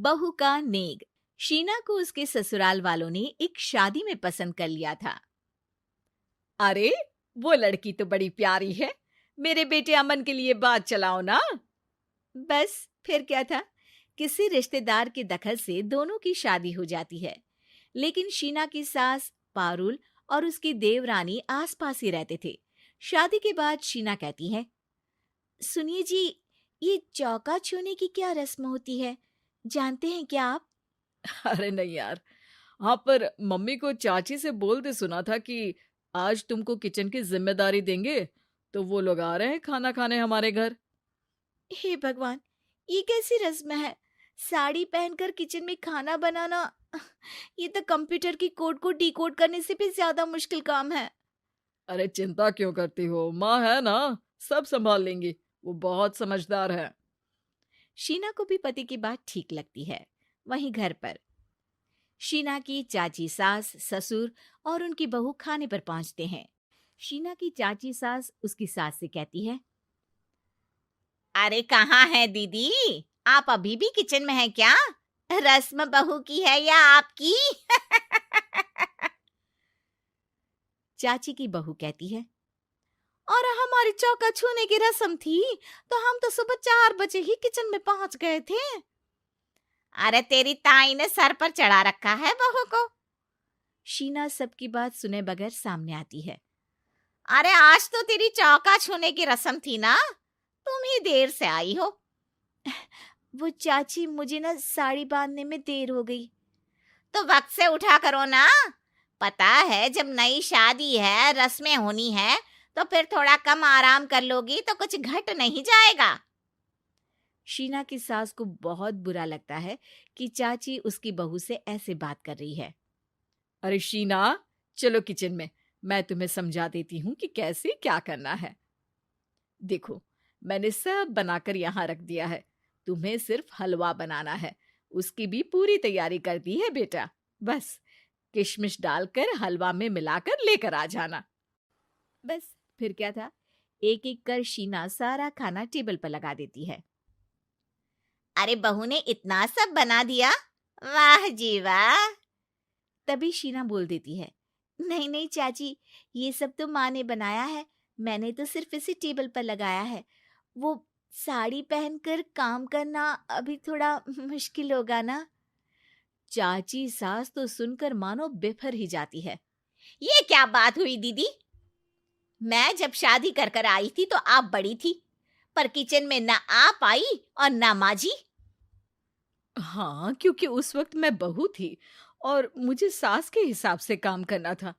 बहू का नेग। शीना को उसके ससुराल वालों ने एक शादी में पसंद कर लिया था। अरे, वो लड़की तो बड़ी प्यारी है। मेरे बेटे अमन के लिए बात चलाओ ना। बस फिर क्या था, किसी रिश्तेदार के दखल से दोनों की शादी हो जाती है। लेकिन शीना की सास पारुल और उसकी देवरानी आसपास ही रहते थे। शादी के बाद शीना कहती है, सुनिए जी, ये चौका छूने की क्या रस्म होती है, जानते हैं क्या आप? अरे नहीं यार। हाँ, पर मम्मी को चाची से बोलते सुना था कि आज तुमको किचन की जिम्मेदारी देंगे, तो वो लोग आ रहे हैं खाना खाने हमारे घर। हे भगवान, ये कैसी रस्म है? साड़ी पहनकर किचन में खाना बनाना, ये तो कंप्यूटर की कोड को डिकोड करने से भी ज्यादा मुश्किल काम है। अरे चिंता क्यों करती हो, माँ है ना, सब संभाल लेंगी। वो बहुत समझदार है। शीना को भी पति की बात ठीक लगती है। वहीं घर पर शीना की चाची सास, ससुर और उनकी बहू खाने पर पहुंचते हैं। शीना की चाची सास उसकी सास से कहती है, अरे कहाँ है दीदी, आप अभी भी किचन में हैं क्या? रस्म बहू की है या आपकी? चाची की बहू कहती है, और हमारी चौका छूने की रस्म थी तो हम तो सुबह 4 बजे ही किचन में पहुंच गए थे। अरे तेरी ताई ने सर पर चढ़ा रखा है बहू को। शीना सबकी बात सुने बगैर सामने आती है। अरे आज तो तेरी चौका छूने की रस्म थी ना, तुम ही देर से आई हो। वो चाची, मुझे ना साड़ी बांधने में देर हो गई। तो वक्त से उठा करो ना, पता है जब नई शादी है, रस्में होनी है, तो फिर थोड़ा कम आराम कर लोगी तो कुछ घट नहीं जाएगा। शीना की सास को बहुत बुरा लगता है कि चाची उसकी बहू से ऐसे बात कर रही है। अरे शीना, चलो किचन में, मैं तुम्हें समझा देती हूँ कि कैसे क्या करना है। देखो, मैंने सब बनाकर यहाँ रख दिया है। तुम्हें सिर्फ हलवा बनाना है। उसकी भी पूरी तैयारी कर दी है बेटा। बस किशमिश डालकर हलवा में मिलाकर लेकर आ जाना। बस फिर क्या था, एक एक कर शीना सारा खाना टेबल पर लगा देती है। अरे बहू ने इतना सब बना दिया, वाह जी वाह। तभी शीना बोल देती है, नहीं नहीं चाची, ये सब तो माँ ने बनाया है, मैंने तो सिर्फ इसे टेबल पर लगाया है। वो साड़ी पहनकर काम करना अभी थोड़ा मुश्किल होगा ना। चाची सास तो सुनकर मानो बिफर ही जाती है। ये क्या बात हुई दीदी, मैं जब शादी कर कर आई थी तो आप बड़ी थी, पर किचन में ना आप आई और ना माँ जी। हाँ, क्योंकि उस वक्त मैं बहू थी और मुझे सास के हिसाब से काम करना था।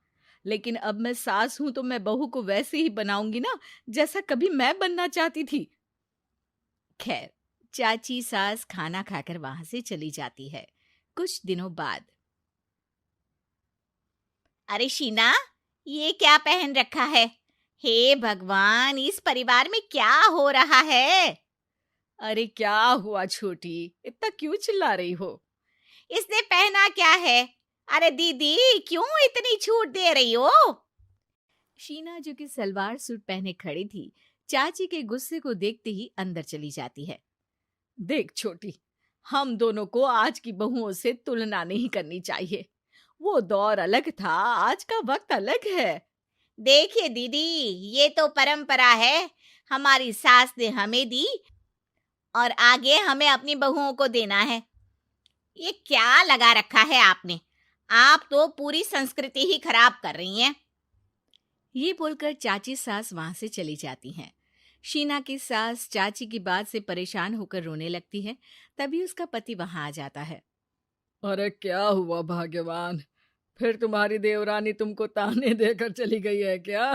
लेकिन अब मैं सास हूं तो मैं बहू को वैसे ही बनाऊंगी ना, जैसा कभी मैं बनना चाहती थी। खैर, चाची सास खाना खाकर वहां से चली जाती है। कुछ दिनों बाद, अरे शीना, ये क्या पहन रखा है? हे भगवान, इस परिवार में क्या हो रहा है? अरे क्या हुआ छोटी, इतना क्यों चिल्ला रही हो? इसने पहना क्या है? अरे दीदी, क्यों इतनी छूट दे रही हो? शीना, जो कि सलवार सूट पहने खड़ी थी, चाची के गुस्से को देखते ही अंदर चली जाती है। देख छोटी, हम दोनों को आज की बहुओं से तुलना नहीं करनी चाहिए। वो दौर अलग था, आज का वक्त अलग है। देखिए दीदी, ये तो परंपरा है, हमारी सास ने हमें दी और आगे हमें अपनी बहुओं को देना है। ये क्या लगा रखा है आपने? आप तो पूरी संस्कृति ही खराब कर रही हैं। ये बोलकर चाची सास वहां से चली जाती हैं। शीना की सास चाची की बात से परेशान होकर रोने लगती है। तभी उसका पति वहां आ जाता है। अरे क्या हुआ भाग्यवान, फिर तुम्हारी देवरानी तुमको ताने देकर चली गई है क्या?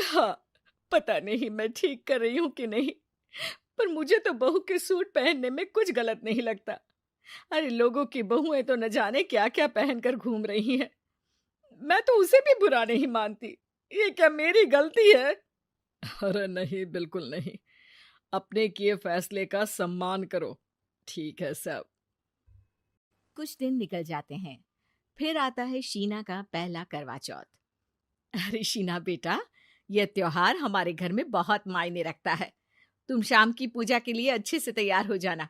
हाँ, पता नहीं मैं ठीक कर रही हूँ कि नहीं, पर मुझे तो बहू के सूट पहनने में कुछ गलत नहीं लगता। अरे लोगों की बहुएं तो न जाने क्या क्या पहनकर घूम रही हैं। मैं तो उसे भी बुरा नहीं मानती। ये क्या मेरी गलती है? अरे नहीं, बिल्कुल नहीं। अपने किए फैसले का सम्मान करो। ठीक है सब। कुछ दिन निकल जाते हैं। फिर आता है शीना का पहला करवा चौथ। अरे शीना बेटा, यह त्योहार हमारे घर में बहुत मायने रखता है। तुम शाम की पूजा के लिए अच्छे से तैयार हो जाना।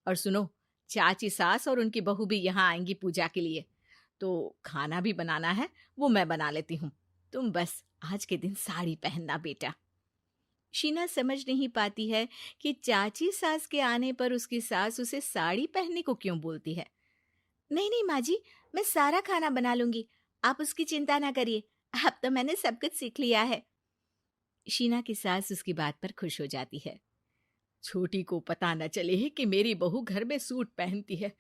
और सुनो, चाची सास और उनकी बहू भी यहाँ आएंगी पूजा के लिए, तो खाना भी बनाना है, वो मैं बना लेती हूँ। तुम बस आज के दिन साड़ी पहनना बेटा। शीना समझ नहीं पाती है कि चाची सास के आने पर उसकी सास उसे साड़ी पहनने को क्यों बोलती है। नहीं नहीं माँ जी, मैं सारा खाना बना लूंगी, आप उसकी चिंता ना करिए, अब तो मैंने सब कुछ सीख लिया है। शीना की सास उसकी बात पर खुश हो जाती है। छोटी को पता न चले कि मेरी बहू घर में सूट पहनती है,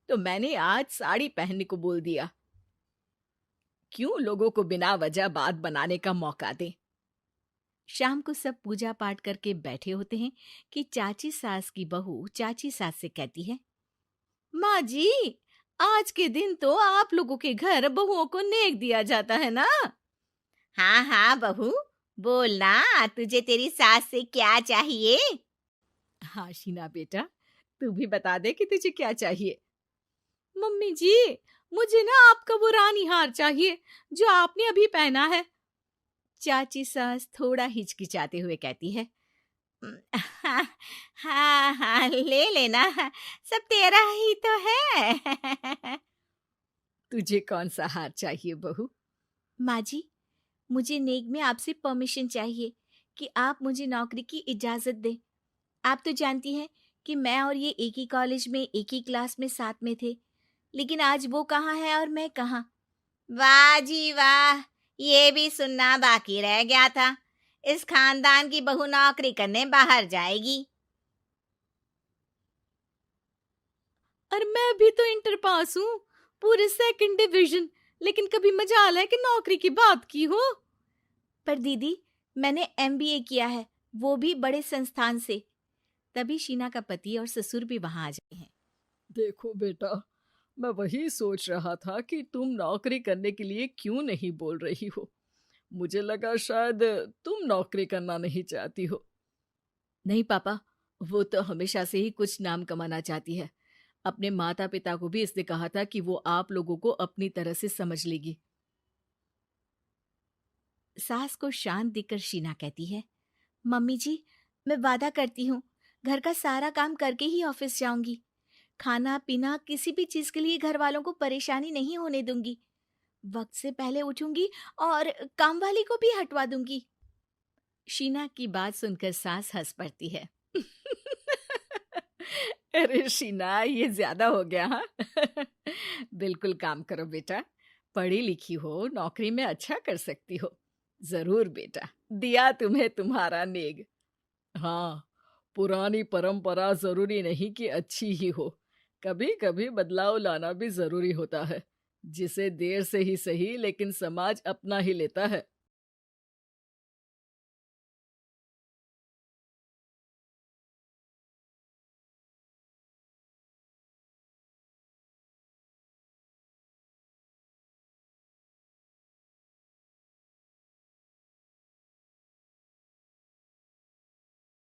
तो मैंने आज साड़ी पहनने को बोल दिया। क्यों लोगों को बिना वजह बात बनाने का मौका दें। शाम को सब पूजा पाठ करके बैठे होते हैं कि चाची सास की बहू चाची सास से कहती है, माँ जी, आज के दिन तो आप लोगों के घर बहुओं को नेक दिया जाता है ना। हाँ हाँ बहू, बोलना, तुझे तेरी सास से क्या चाहिए। हाँ शीना बेटा, तू भी बता दे कि तुझे क्या चाहिए। मम्मी जी, मुझे ना आपका वो रानी हार चाहिए जो आपने अभी पहना है। चाची सास थोड़ा हिचकिचाते हुए कहती है, हाँ हाँ हाँ, ले लेना, सब तेरा ही तो है। तुझे कौन सा हार चाहिए बहू? माँ जी, मुझे नेक में आपसे परमिशन चाहिए कि आप मुझे नौकरी की इजाजत दें। आप तो जानती हैं कि मैं और ये एक ही कॉलेज में एक ही क्लास में साथ में थे, लेकिन आज वो कहाँ है और मैं कहाँ। वाह जी वाह, ये भी सुनना बाकी रह गया था। इस खानदान की बहू नौकरी करने बाहर जाएगी। और मैं भी तो इंटर पास हूँ, पूरे सेकंड डिवीजन, लेकिन कभी मजाल है कि नौकरी की बात की हो। पर दीदी, मैंने एमबीए किया है, वो भी बड़े संस्थान से। तभी शीना का पति और ससुर भी वहां आ जाते हैं। देखो बेटा, मैं वही सोच रहा था कि तुम नौकरी करने के लिए क्यों नहीं बोल रही हो। मुझे लगा शायद तुम नौकरी करना नहीं चाहती हो। नहीं पापा, वो तो हमेशा से ही कुछ नाम कमाना चाहती है। अपने माता पिता को भी इसने कहा था कि वो आप लोगों को अपनी तरह से समझ लेगी। सास को शांत दिखकर शीना कहती है, मम्मी जी, मैं वादा करती हूँ, घर का सारा काम करके ही ऑफिस जाऊंगी। खाना पीना किसी भी चीज के लिए घर वालों को परेशानी नहीं होने दूंगी। वक्त से पहले उठूंगी और काम वाली को भी हटवा दूंगी। शीना की बात सुनकर सास हंस पड़ती है। अरे शीना, ये ज्यादा हो गया हाँ। बिल्कुल काम करो बेटा, पढ़ी लिखी हो, नौकरी में अच्छा कर सकती हो। जरूर बेटा, दिया तुम्हें तुम्हारा नेग। हाँ, पुरानी परंपरा जरूरी नहीं कि अच्छी ही हो, कभी कभी बदलाव लाना भी जरूरी होता है, जिसे देर से ही सही लेकिन समाज अपना ही लेता है।